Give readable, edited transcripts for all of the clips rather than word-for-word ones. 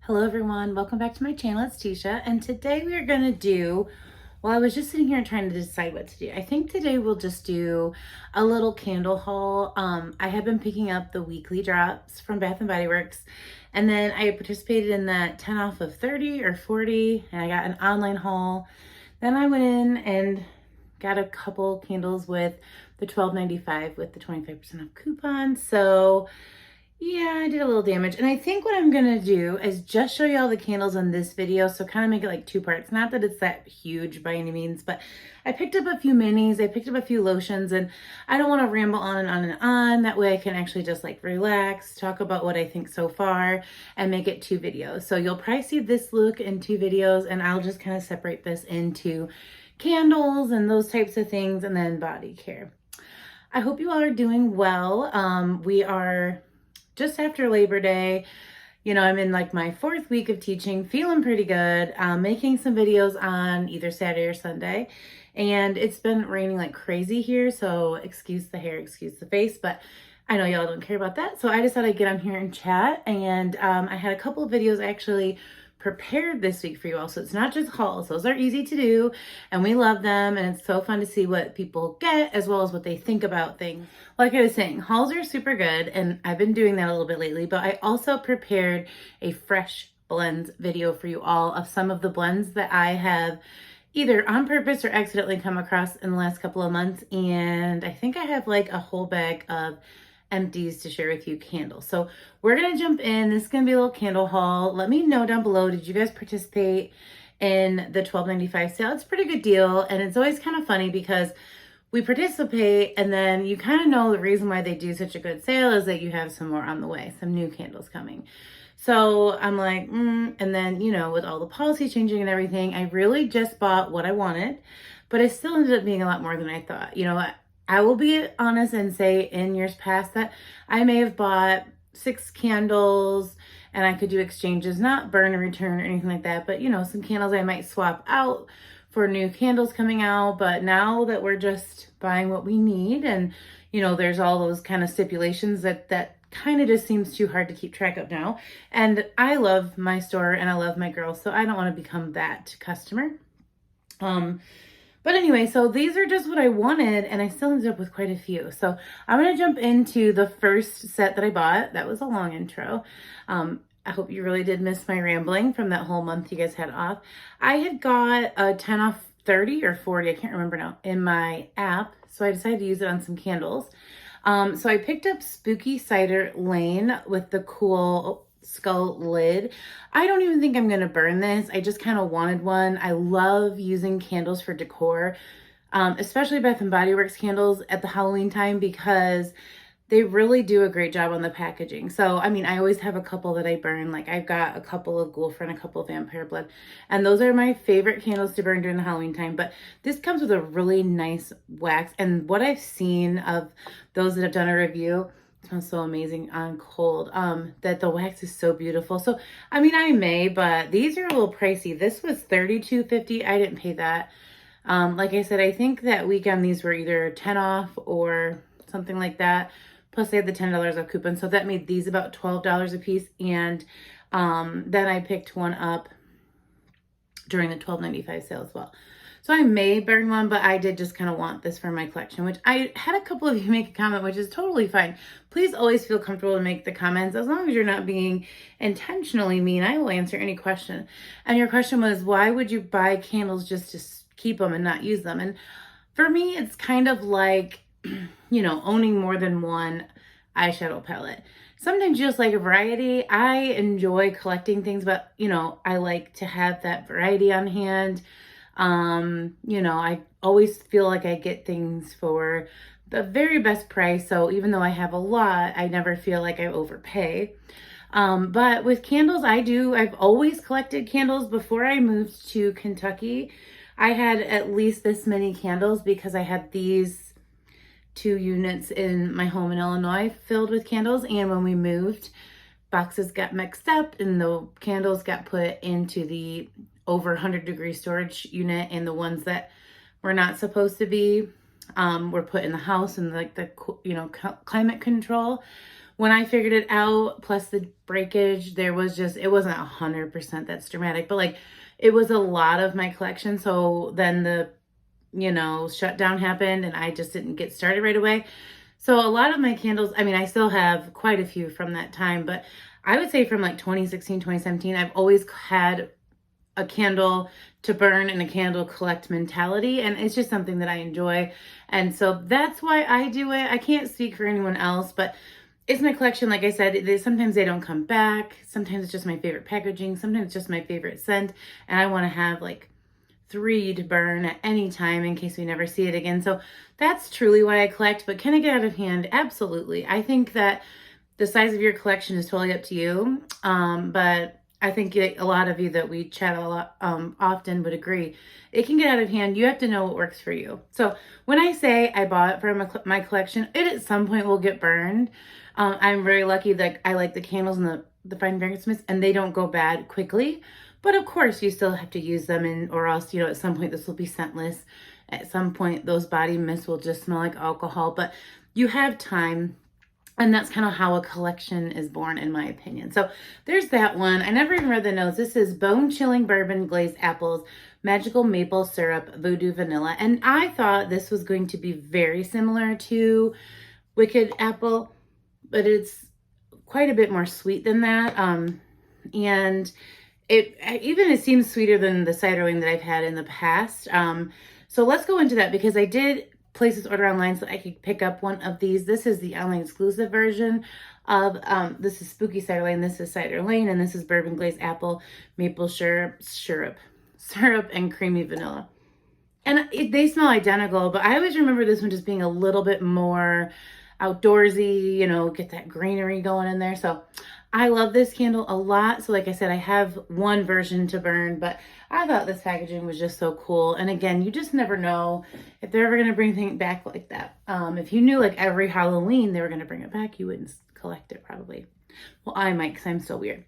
Hello everyone, welcome back to my channel. It's Teesha, and today we are going to do, well, I was just sitting here trying to decide what to do. I think today we'll just do a little candle haul. I have been picking up the weekly drops from Bath and Body Works, and then I participated in that 10 off of 30 or 40, and I got an online haul. Then I went in and got a couple candles with the $12.95 with the 25% off coupon. So yeah, I did a little damage. And I think what I'm going to do is just show you all the candles in this video. So kind of make it like two parts. Not that it's that huge by any means, but I picked up a few minis. I picked up a few lotions, and I don't want to ramble on and on and on. That way I can actually just like relax, talk about what I think so far, and make it two videos. So you'll probably see this look in two videos, and I'll just kind of separate this into candles and those types of things, and then body care. I hope you all are doing well. We are just after Labor Day. You know, I'm in like my fourth week of teaching, feeling pretty good, making some videos on either Saturday or Sunday. And it's been raining like crazy here, so excuse the hair, excuse the face, but I know y'all don't care about that. So I just thought I'd get on here and chat. And I had a couple of videos actually prepared this week for you all. So it's not just hauls. Those are easy to do and we love them, and it's so fun to see what people get as well as what they think about things. Like I was saying, hauls are super good, and I've been doing that a little bit lately, but I also prepared a fresh blends video for you all of some of the blends that I have either on purpose or accidentally come across in the last couple of months. And I think I have like a whole bag of empties to share with you, candles. So we're gonna jump in. This is gonna be a little candle haul. Let me know down below, did you guys participate in the $12.95 sale? It's a pretty good deal, and it's always kind of funny because we participate and then you kind of know the reason why they do such a good sale is that you have some more on the way, some new candles coming. So I'm like, and then, you know, with all the policy changing and everything, I really just bought what I wanted, but it still ended up being a lot more than I thought. You know, I will be honest and say in years past that I may have bought 6 candles and I could do exchanges, not burn and return or anything like that, but you know, some candles I might swap out for new candles coming out. But now that we're just buying what we need, and you know, there's all those kind of stipulations that kind of just seems too hard to keep track of now. And I love my store and I love my girls, so I don't want to become that customer. But anyway, so these are just what I wanted, and I still ended up with quite a few. So I'm going to jump into the first set that I bought. That was a long intro. I hope you really did miss my rambling from that whole month you guys had off. I had got a 10 off 30 or 40, I can't remember now, in my app. So I decided to use it on some candles. So I picked up Spooky Cider Lane with the cool skull lid. I don't even think I'm going to burn this. I just kind of wanted one. I love using candles for decor, especially Bath and Body Works candles at the Halloween time, because they really do a great job on the packaging. So, I mean, I always have a couple that I burn. Like I've got a couple of Ghoul Friend, a couple of Vampire Blood, and those are my favorite candles to burn during the Halloween time. But this comes with a really nice wax. And what I've seen of those that have done a review, it smells so amazing on cold, that the wax is so beautiful. So, I mean, I may, but these are a little pricey. This was $32.50. I didn't pay that. Like I said, I think that weekend these were either 10 off or something like that. Plus they had the $10 off coupon. So that made these about $12 a piece. And then I picked one up during the $12.95 sale as well. So I may burn one, but I did just kind of want this for my collection, which I had a couple of you make a comment, which is totally fine. Please always feel comfortable to make the comments. As long as you're not being intentionally mean, I will answer any question. And your question was, why would you buy candles just to keep them and not use them? And for me, it's kind of like, you know, owning more than one eyeshadow palette. Sometimes you just like a variety. I enjoy collecting things, but you know, I like to have that variety on hand. You know, I always feel like I get things for the very best price. So even though I have a lot, I never feel like I overpay. But with candles, I've always collected candles. Before I moved to Kentucky, I had at least this many candles because I had these 2 units in my home in Illinois filled with candles. And when we moved, boxes got mixed up and the candles got put into the over 100-degree storage unit, and the ones that were not supposed to be were put in the house, and like the, you know, climate control when I figured it out, plus the breakage, there was just, it wasn't 100% that's dramatic, but like it was a lot of my collection. So then the, shutdown happened and I just didn't get started right away. So a lot of my candles, I mean, I still have quite a few from that time, but I would say from like 2016, 2017, I've always had a candle to burn and a candle collect mentality. And it's just something that I enjoy. And so that's why I do it. I can't speak for anyone else, but it's my collection. Like I said, sometimes they don't come back. Sometimes it's just my favorite packaging. Sometimes it's just my favorite scent. And I want to have like 3 to burn at any time in case we never see it again. So that's truly why I collect. But can it get out of hand? Absolutely. I think that the size of your collection is totally up to you. But I think a lot of you that we chat a lot often would agree. It can get out of hand. You have to know what works for you. So when I say I bought it for my collection, it at some point will get burned. I'm very lucky that I like the candles and the fine fragrance mist, and they don't go bad quickly. But of course, you still have to use them, or else, at some point this will be scentless. At some point, those body mists will just smell like alcohol. But you have time. And that's kind of how a collection is born, in my opinion. So there's that one. I never even read the notes. This is Bone Chilling Bourbon Glazed Apples, Magical Maple Syrup, Voodoo Vanilla. And I thought this was going to be very similar to Wicked Apple, but it's quite a bit more sweet than that. And it seems sweeter than the cider wine that I've had in the past. So let's go into that because I did place this order online so I could pick up one of these. This is the online exclusive version of, this is Spooky Cider Lane, this is Cider Lane, and this is Bourbon Glazed Apple, Maple Syrup, and Creamy Vanilla. And they smell identical, but I always remember this one just being a little bit more outdoorsy, get that greenery going in there. So I love this candle a lot. So like I said, I have one version to burn, but I thought this packaging was just so cool. And again, you just never know if they're ever going to bring things back like that. If you knew like every Halloween they were going to bring it back, you wouldn't collect it probably. Well, I might, because I'm so weird.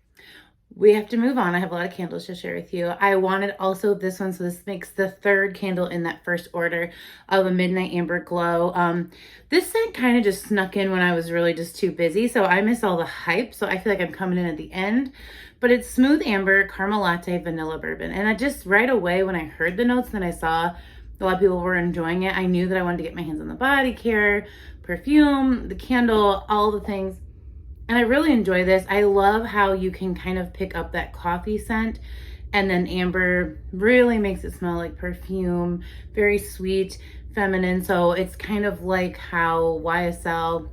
We have to move on. I have a lot of candles to share with you. I wanted also this one, so this makes the 3rd candle in that first order of a Midnight Amber Glow. This scent kind of just snuck in when I was really just too busy, so I missed all the hype, so I feel like I'm coming in at the end. But it's Smooth Amber, Caramel Latte, Vanilla Bourbon. And I just right away when I heard the notes and I saw a lot of people were enjoying it, I knew that I wanted to get my hands on the body care, perfume, the candle, all the things. And I really enjoy this. I love how you can kind of pick up that coffee scent, and then amber really makes it smell like perfume, very sweet, feminine. So it's kind of like how YSL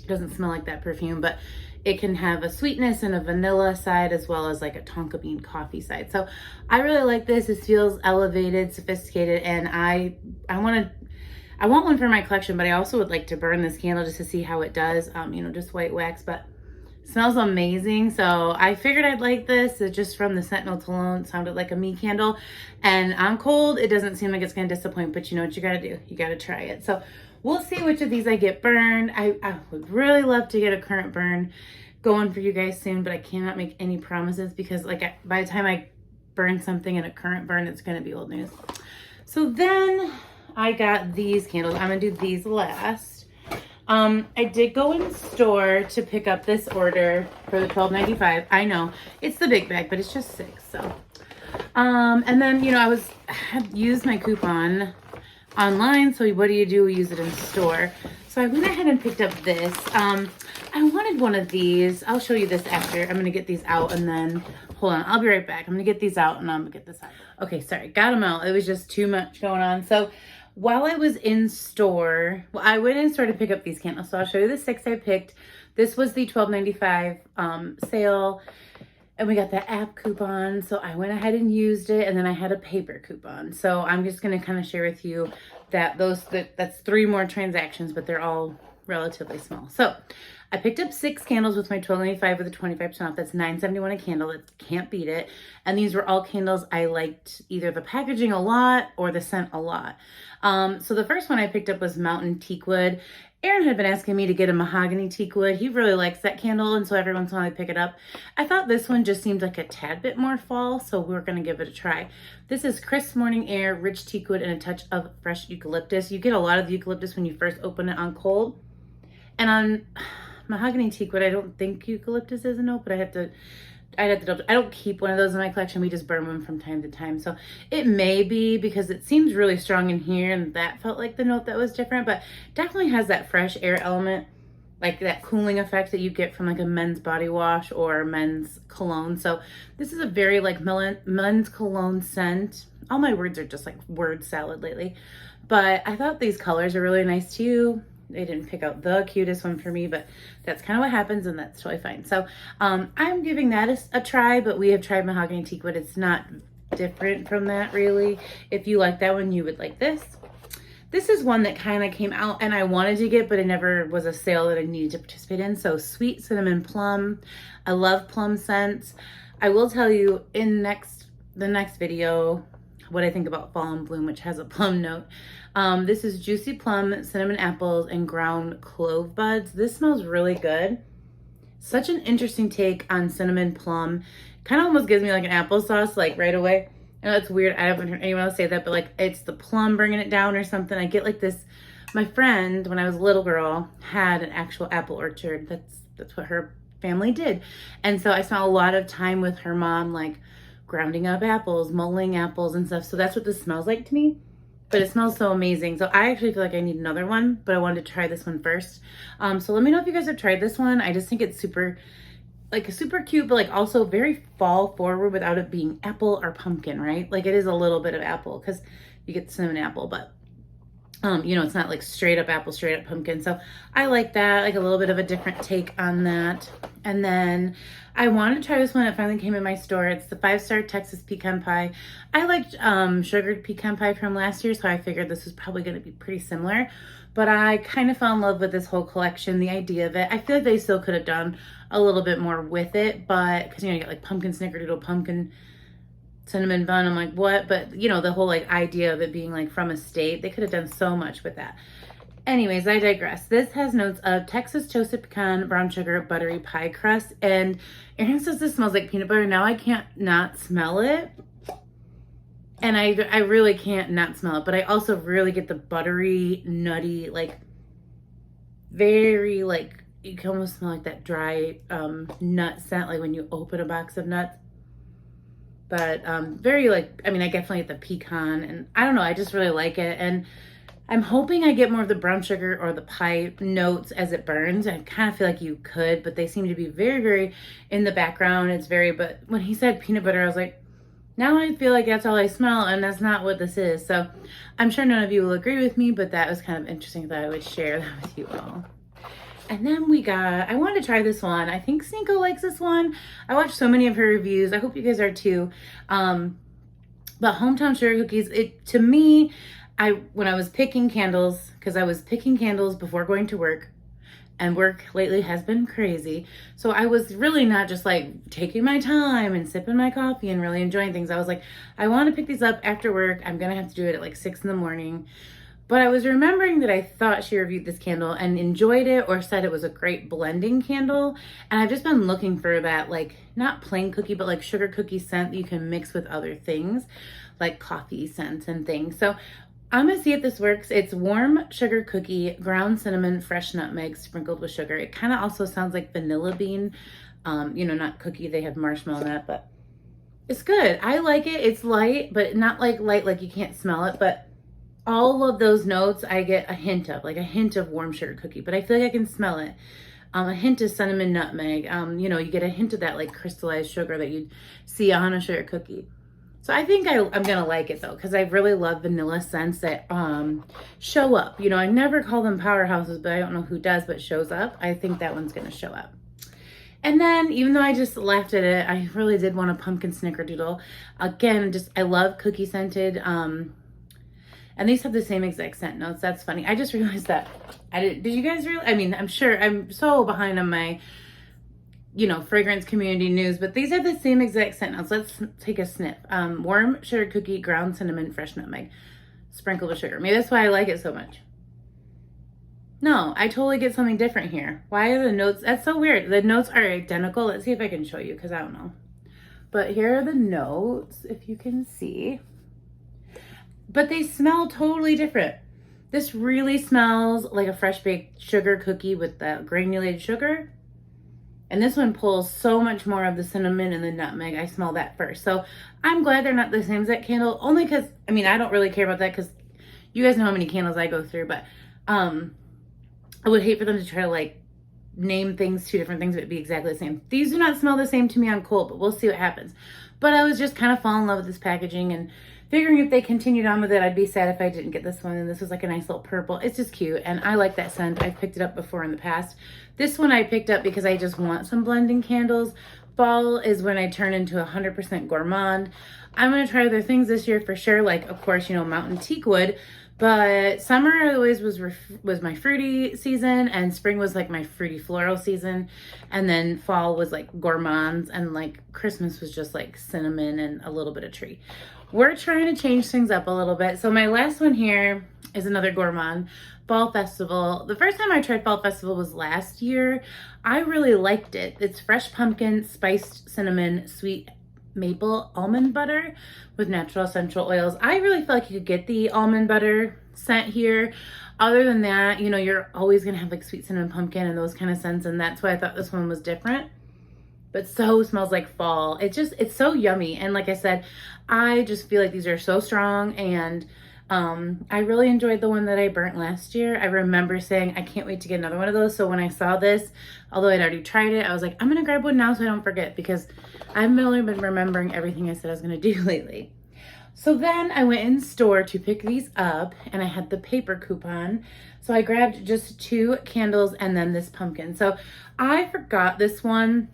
doesn't smell like that perfume, but it can have a sweetness and a vanilla side as well as like a tonka bean coffee side. So I really like this. It feels elevated, sophisticated, and I want one for my collection, but I also would like to burn this candle just to see how it does. Just white wax, but it smells amazing. So I figured I'd like this. It just from the scent notes alone sounded like a me candle. And I'm cold. It doesn't seem like it's going to disappoint, but you know what you got to do? You got to try it. So we'll see which of these I get burned. I would really love to get a current burn going for you guys soon, but I cannot make any promises because by the time I burn something in a current burn, it's going to be old news. So then I got these candles. I'm gonna do these last. I did go in store to pick up this order for the $12.95. I know it's the big bag, but it's just 6. So, and then I had used my coupon online. So what do? We use it in store. So I went ahead and picked up this. I wanted one of these. I'll show you this after. I'm gonna get these out and then hold on. I'll be right back. I'm gonna get these out and I'm gonna get this out. Okay, sorry, got them out. It was just too much going on. So while I was in store, I went in store to pick up these candles. So I'll show you the 6 I picked. This was the $12.95 sale, and we got the app coupon. So I went ahead and used it, and then I had a paper coupon. So I'm just gonna kind of share with you that that's 3 more transactions, but they're all relatively small. So I picked up 6 candles with my $12.95 with a 25% off. That's $9.71 a candle. That can't beat it. And these were all candles I liked either the packaging a lot or the scent a lot. So the first one I picked up was Mountain Teakwood. Aaron had been asking me to get a mahogany teakwood. He really likes that candle, and so every once in a while I pick it up. I thought this one just seemed like a tad bit more fall, so we're going to give it a try. This is Crisp Morning Air, Rich Teakwood, and a touch of fresh eucalyptus. You get a lot of eucalyptus when you first open it on cold. And on mahogany teakwood. I don't think eucalyptus is a note, but I'd have to double. I don't keep one of those in my collection. We just burn one from time to time. So it may be because it seems really strong in here and that felt like the note that was different, but definitely has that fresh air element, like that cooling effect that you get from like a men's body wash or men's cologne. So this is a very like men's cologne scent. All my words are just like word salad lately, but I thought these colors are really nice too. They didn't pick out the cutest one for me, but that's kind of what happens, and that's totally fine. So I'm giving that a try, but we have tried mahogany teakwood. It's not different from that really. If you like that one, you would like this. This is one that kind of came out and I wanted to get, but it never was a sale that I needed to participate in. So sweet cinnamon plum. I love plum scents. I will tell you in the next video what I think about Fall in Bloom, which has a plum note. This is juicy plum, cinnamon apples, and ground clove buds. This smells really good. Such an interesting take on cinnamon plum. Kind of almost gives me like an applesauce, like right away. I know it's weird. I haven't heard anyone else say that, but like it's the plum bringing it down or something. I get like this. My friend, when I was a little girl, had an actual apple orchard. That's what her family did. And so I spent a lot of time with her mom, like grounding up apples, mulling apples and stuff. So that's what this smells like to me. But it smells so amazing. So I actually feel like I need another one, but I wanted to try this one first. So let me know if you guys have tried this one. I just think it's super cute, but like also very fall forward without it being apple or pumpkin, right? Like it is a little bit of apple because you get cinnamon apple, but you know, it's not like straight up apple, straight up pumpkin. So I like that, like a little bit of a different take on that. And then I wanted to try this one. It finally came in my store. It's the 5-star Texas pecan pie. I liked sugared pecan pie from last year, so I figured this was probably going to be pretty similar. But I kind of fell in love with this whole collection, the idea of it. I feel like they still could have done a little bit more with it, but because, you know, you get like pumpkin snickerdoodle, pumpkin cinnamon bun. I'm like, what? But, you know, the whole like idea of it being like from a state, they could have done so much with that. Anyways, I digress. This has notes of Texas toasted pecan, brown sugar, buttery pie crust. And Erin says this smells like peanut butter. Now I can't not smell it. And I really can't not smell it. But I also really get the buttery, nutty, like very like, you can almost smell like that dry nut scent, like when you open a box of nuts. But very like, I mean, I definitely get the pecan. And I don't know, I just really like it. And I'm hoping I get more of the brown sugar or the pie notes as it burns. I kind of feel like you could, but they seem to be very, very in the background. It's very, but when he said peanut butter, I was like, now I feel like that's all I smell, and that's not what this is. So I'm sure none of you will agree with me, but that was kind of interesting that I would share that with you all. And then I wanted to try this one. I think Cinco likes this one. I watched so many of her reviews. I hope you guys are too. But Hometown Sugar Cookies, to me, when I was picking candles, because I was picking candles before going to work, and work lately has been crazy. So I was really not just like taking my time and sipping my coffee and really enjoying things. I was like, I want to pick these up after work. I'm going to have to do it at like 6 in the morning. But I was remembering that I thought she reviewed this candle and enjoyed it or said it was a great blending candle. And I've just been looking for that, like not plain cookie, but like sugar cookie scent that you can mix with other things like coffee scents and things. So I'm gonna see if this works. It's warm sugar cookie, ground cinnamon, fresh nutmeg sprinkled with sugar. It kind of also sounds like vanilla bean, you know, not cookie. They have marshmallow in it, but it's good. I like it. It's light, but not like light like you can't smell it. But all of those notes I get a hint of, like a hint of warm sugar cookie, but I feel like I can smell it. A hint of cinnamon nutmeg. You know, you get a hint of that like crystallized sugar that you'd see on a sugar cookie. So I think I'm going to like it though, because I really love vanilla scents that show up. You know, I never call them powerhouses, but I don't know who does, but shows up. I think that one's going to show up. And then, even though I just laughed at it, I really did want a pumpkin snickerdoodle. Again, I love cookie scented. And these have the same exact scent notes. That's funny. I just realized that. Did you guys really? I mean, I'm sure I'm so behind on my, you know, fragrance community news, but these have the same exact scent notes. Let's take a sniff. Warm sugar cookie, ground cinnamon, fresh nutmeg, sprinkled with sugar. Maybe that's why I like it so much. No, I totally get something different here. Why are the notes? That's so weird. The notes are identical. Let's see if I can show you, because I don't know. But here are the notes, if you can see. But they smell totally different. This really smells like a fresh baked sugar cookie with the granulated sugar. And this one pulls so much more of the cinnamon and the nutmeg. I smell that first. So I'm glad they're not the same as that candle. Only because, I mean, I don't really care about that because you guys know how many candles I go through. But I would hate for them to try to like name things, two different things, but it'd be exactly the same. These do not smell the same to me on cold, but we'll see what happens. But I was just kind of falling in love with this packaging and figuring if they continued on with it, I'd be sad if I didn't get this one. And this was like a nice little purple. It's just cute. And I like that scent. I've picked it up before in the past. This one I picked up because I just want some blending candles. Fall is when I turn into 100% gourmand. I'm going to try other things this year for sure. Like, of course, you know, mountain teakwood. But summer always was my fruity season, and spring was like my fruity floral season, and then fall was like gourmands, and like Christmas was just like cinnamon and a little bit of tree. We're trying to change things up a little bit. So my last one here is another gourmand, Fall Festival. The first time I tried Fall Festival was last year. I really liked it. It's fresh pumpkin, spiced cinnamon, sweet maple almond butter with natural essential oils. I really feel like you could get the almond butter scent here. Other than that, you know, you're always gonna have like sweet cinnamon pumpkin and those kind of scents, and that's why I thought this one was different. But so smells like fall. It's so yummy. And like I said, I just feel like these are so strong, and I really enjoyed the one that I burnt last year. I remember saying, I can't wait to get another one of those. So when I saw this, although I'd already tried it, I was like, I'm going to grab one now so I don't forget, because I've only been remembering everything I said I was going to do lately. So then I went in store to pick these up, and I had the paper coupon. So I grabbed just 2 candles and then this pumpkin. So I forgot this one.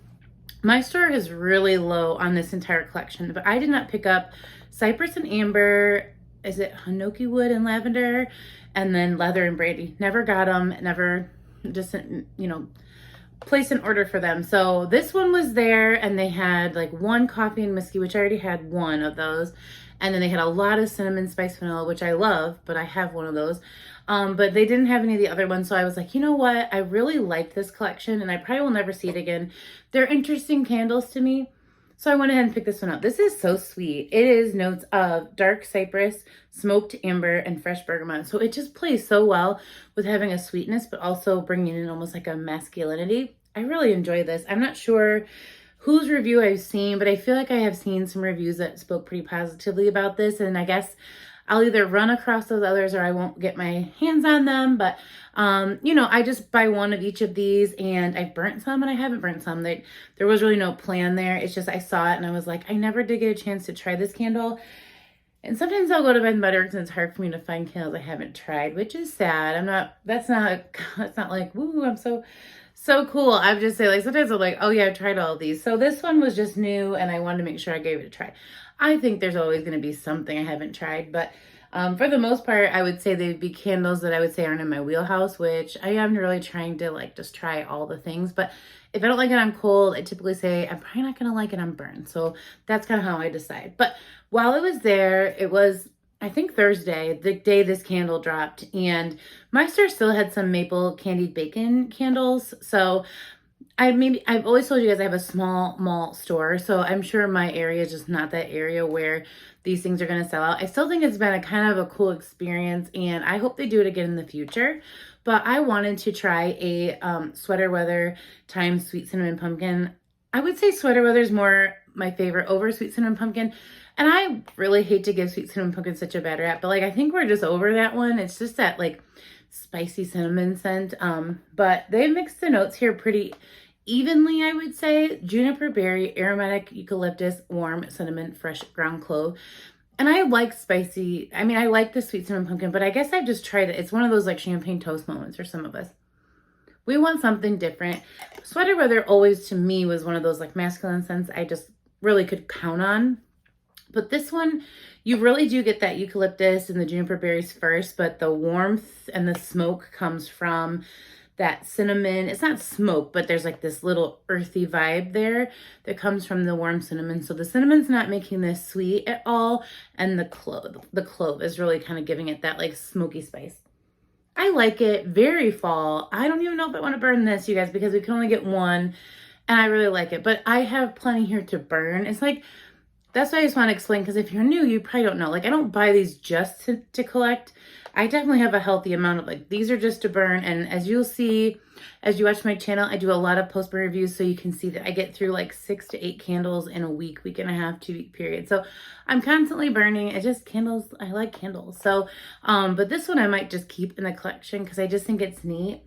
My store is really low on this entire collection, but I did not pick up cypress and amber. Is it hinoki wood and lavender? And then leather and brandy. Never got them. Never just, you know, placed an order for them. So this one was there, and they had like 1 coffee and whiskey, which I already had 1 of those. And then they had a lot of cinnamon spice vanilla, which I love, but I have 1 of those. But they didn't have any of the other ones. So I was like, you know what? I really like this collection, and I probably will never see it again. They're interesting candles to me. So I went ahead and picked this one up. This is so sweet. It is notes of dark cypress, smoked amber, and fresh bergamot. So it just plays so well with having a sweetness, but also bringing in almost like a masculinity. I really enjoy this. I'm not sure whose review I've seen, but I feel like I have seen some reviews that spoke pretty positively about this. And I guess I'll either run across those others or I won't get my hands on them. But, you know, I just buy 1 of each of these, and I've burnt some and I haven't burnt some. There was really no plan there. It's just I saw it and I was like, I never did get a chance to try this candle. And sometimes I'll go to bathandbodyworks and it's hard for me to find candles I haven't tried, which is sad. That's not like, woo, I'm so cool. I would just say, like, sometimes I'm like, oh yeah, I've tried all of these. So this one was just new, and I wanted to make sure I gave it a try. I think there's always going to be something I haven't tried, but for the most part, I would say they'd be candles that I would say aren't in my wheelhouse, which I am really trying to like just try all the things. But if I don't like it on cold, I typically say I'm probably not going to like it on burn. So that's kind of how I decide. But while it was there, it was, I think, Thursday, the day this candle dropped, and my store still had some maple candied bacon candles. So I've always told you guys I have a small mall store, so I'm sure my area is just not that area where these things are going to sell out. I still think it's been a kind of a cool experience, and I hope they do it again in the future. But I wanted to try a sweater weather times sweet cinnamon pumpkin. I would say sweater weather is more my favorite over sweet cinnamon pumpkin. And I really hate to give sweet cinnamon pumpkin such a bad rap, but like I think we're just over that one. It's just that like spicy cinnamon scent. But they mixed the notes here pretty evenly, I would say. Juniper berry, aromatic eucalyptus, warm cinnamon, fresh ground clove. And I like spicy. I mean, I like the sweet cinnamon pumpkin, but I guess I've just tried it. It's one of those like champagne toast moments for some of us. We want something different. Sweater weather always to me was one of those like masculine scents I just really could count on. But this one, you really do get that eucalyptus and the juniper berries first, but the warmth and the smoke comes from that cinnamon. It's not smoke, but there's like this little earthy vibe there that comes from the warm cinnamon. So the cinnamon's not making this sweet at all, and the clove is really kind of giving it that like smoky spice. I like it. Very fall. I don't even know if I want to burn this, you guys, because we can only get 1, and I really like it. But I have plenty here to burn. It's like, that's why I just want to explain, because if you're new, you probably don't know. Like, I don't buy these just to collect. I definitely have a healthy amount of like, these are just to burn. And as you'll see, as you watch my channel, I do a lot of post-burn reviews. So you can see that I get through like 6 to 8 candles in a week, week and a half, 2-week period. So I'm constantly burning. It just candles, I like candles. So, but this one I might just keep in the collection because I just think it's neat.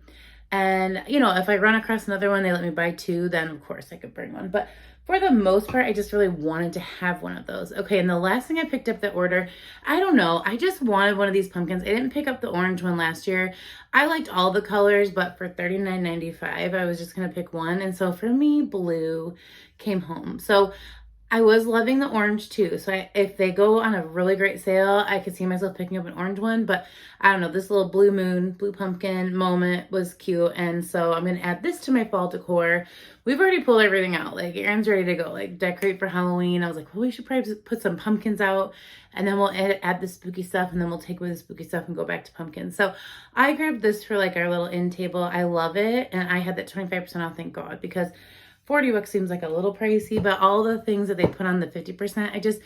And, you know, if I run across another one, they let me buy 2, then of course I could bring one. But for the most part, I just really wanted to have one of those. Okay, and the last thing I picked up that order, I don't know, I just wanted one of these pumpkins. I didn't pick up the orange one last year. I liked all the colors, but for $39.95, I was just gonna pick one. And so for me, blue came home. So I was loving the orange too. So if they go on a really great sale, I could see myself picking up an orange one. But I don't know, this little blue moon, blue pumpkin moment was cute. And so I'm going to add this to my fall decor. We've already pulled everything out. Like Aaron's ready to go, like decorate for Halloween. I was like, well, we should probably put some pumpkins out and then we'll add the spooky stuff and then we'll take away the spooky stuff and go back to pumpkins. So I grabbed this for like our little end table. I love it. And I had that 25% off, thank God, because $40 seems like a little pricey, but all the things that they put on the 50%,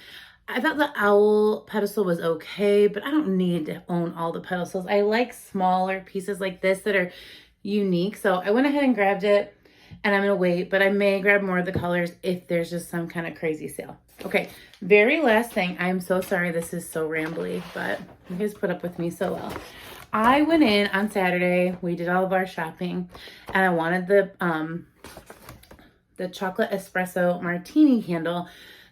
I thought the owl pedestal was okay, but I don't need to own all the pedestals. I like smaller pieces like this that are unique. So I went ahead and grabbed it and I'm gonna wait, but I may grab more of the colors if there's just some kind of crazy sale. Okay, very last thing. I'm so sorry this is so rambly, but you guys put up with me so well. I went in on Saturday, we did all of our shopping, and I wanted the chocolate espresso martini candle.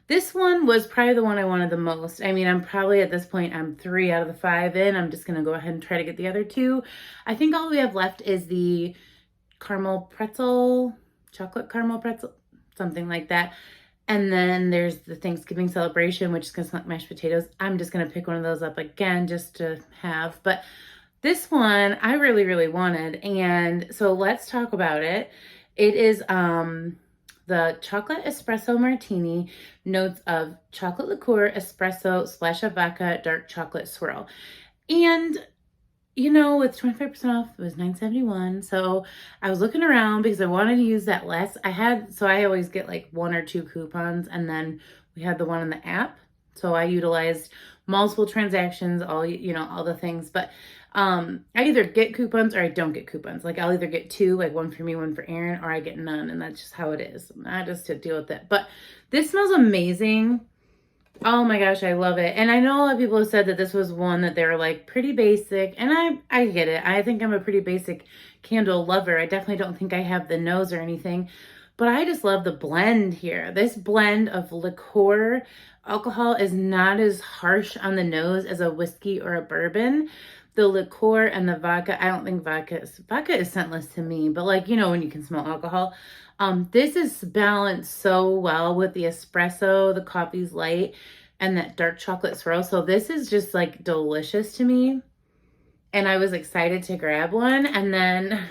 This one was probably the one I wanted the most. I mean, I'm probably at this point, I'm 3 out of the 5 in. I'm just going to go ahead and try to get the other 2. I think all we have left is the caramel pretzel, chocolate caramel pretzel, something like that. And then there's the Thanksgiving celebration, which is going to smell like mashed potatoes. I'm just going to pick one of those up again just to have. But this one I really, really wanted. And so let's talk about it. It is the chocolate espresso martini, notes of chocolate liqueur, espresso, splash of vodka, dark chocolate swirl. And, you know, with 25% off, it was $9.71. So I was looking around because I wanted to use that less. I always get like 1 or 2 coupons, and then we had the one in the app. So I utilized multiple transactions, all the things. But I either get coupons or I don't get coupons. Like I'll either get 2, like one for me, one for Aaron, or I get none. And that's just how it is. I just to deal with it. But this smells amazing. Oh my gosh, I love it. And I know a lot of people have said that this was one that they were like pretty basic. And I get it. I think I'm a pretty basic candle lover. I definitely don't think I have the nose or anything. But I just love the blend here. This blend of liqueur alcohol is not as harsh on the nose as a whiskey or a bourbon. The liqueur and the vodka, I don't think vodka is scentless to me, but like, you know, when you can smell alcohol. This is balanced so well with the espresso, the coffee's light, and that dark chocolate swirl. So this is just like delicious to me. And I was excited to grab one. And then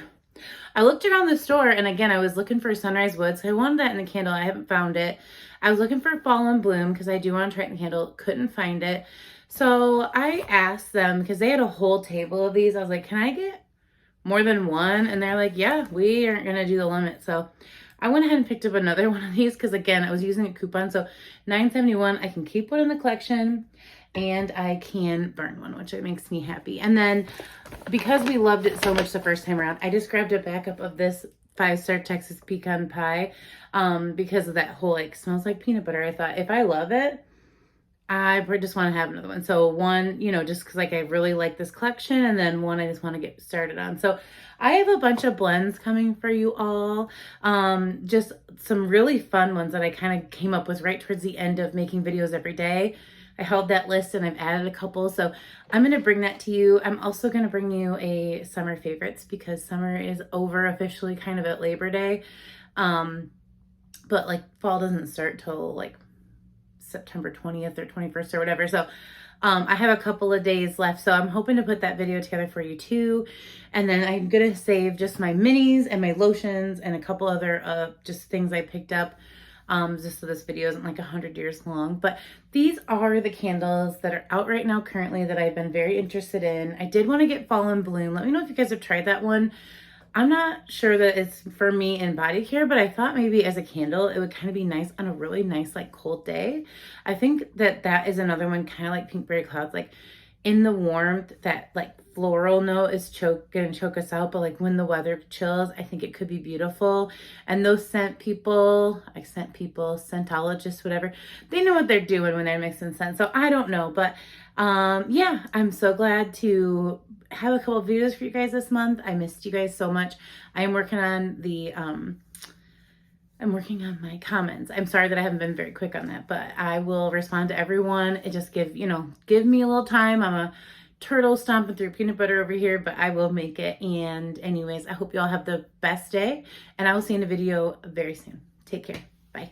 I looked around the store, and again, I was looking for sunrise wood. So I wanted that in the candle. I haven't found it. I was looking for fall and bloom because I do want to try it in the candle. Couldn't find it. So I asked them because they had a whole table of these. I was like, can I get more than one? And they're like, yeah, we aren't going to do the limit. So I went ahead and picked up another one of these because, again, I was using a coupon. So $9.71, I can keep one in the collection and I can burn one, which makes me happy. And then because we loved it so much the first time around, I just grabbed a backup of this 5-star Texas pecan pie because of that whole like smells like peanut butter. I thought if I love it, I just want to have another one. So one, you know, just because like I really like this collection, and then one I just want to get started on. So I have a bunch of blends coming for you all. Just some really fun ones that I kind of came up with right towards the end of making videos every day. I held that list and I've added a couple. So I'm going to bring that to you. I'm also going to bring you a summer favorites because summer is over officially kind of at Labor Day. But like fall doesn't start till like September 20th or 21st or whatever. So I have a couple of days left. So I'm hoping to put that video together for you too. And then I'm going to save just my minis and my lotions and a couple other just things I picked up. Just so this video isn't like 100 years long. But these are the candles that are out right now currently that I've been very interested in. I did want to get Fall and Bloom. Let me know if you guys have tried that one. I'm not sure that it's for me in body care, but I thought maybe as a candle, it would kind of be nice on a really nice, like cold day. I think that that is another one kind of like Pinkberry Clouds. Like in the warmth, that like floral note is gonna choke us out, but like when the weather chills, I think it could be beautiful. And those scentologists, whatever, they know what they're doing when they're mixing scents. So I don't know, but yeah, I'm so glad to have a couple of videos for you guys this month. I missed you guys so much. I am working on the I'm working on my comments. I'm sorry that I haven't been very quick on that, but I will respond to everyone. It just give me a little time. I'm a turtle stomping through peanut butter over here, but I will make it. And anyways, I hope you all have the best day, and I will see you in a video very soon. Take care. Bye.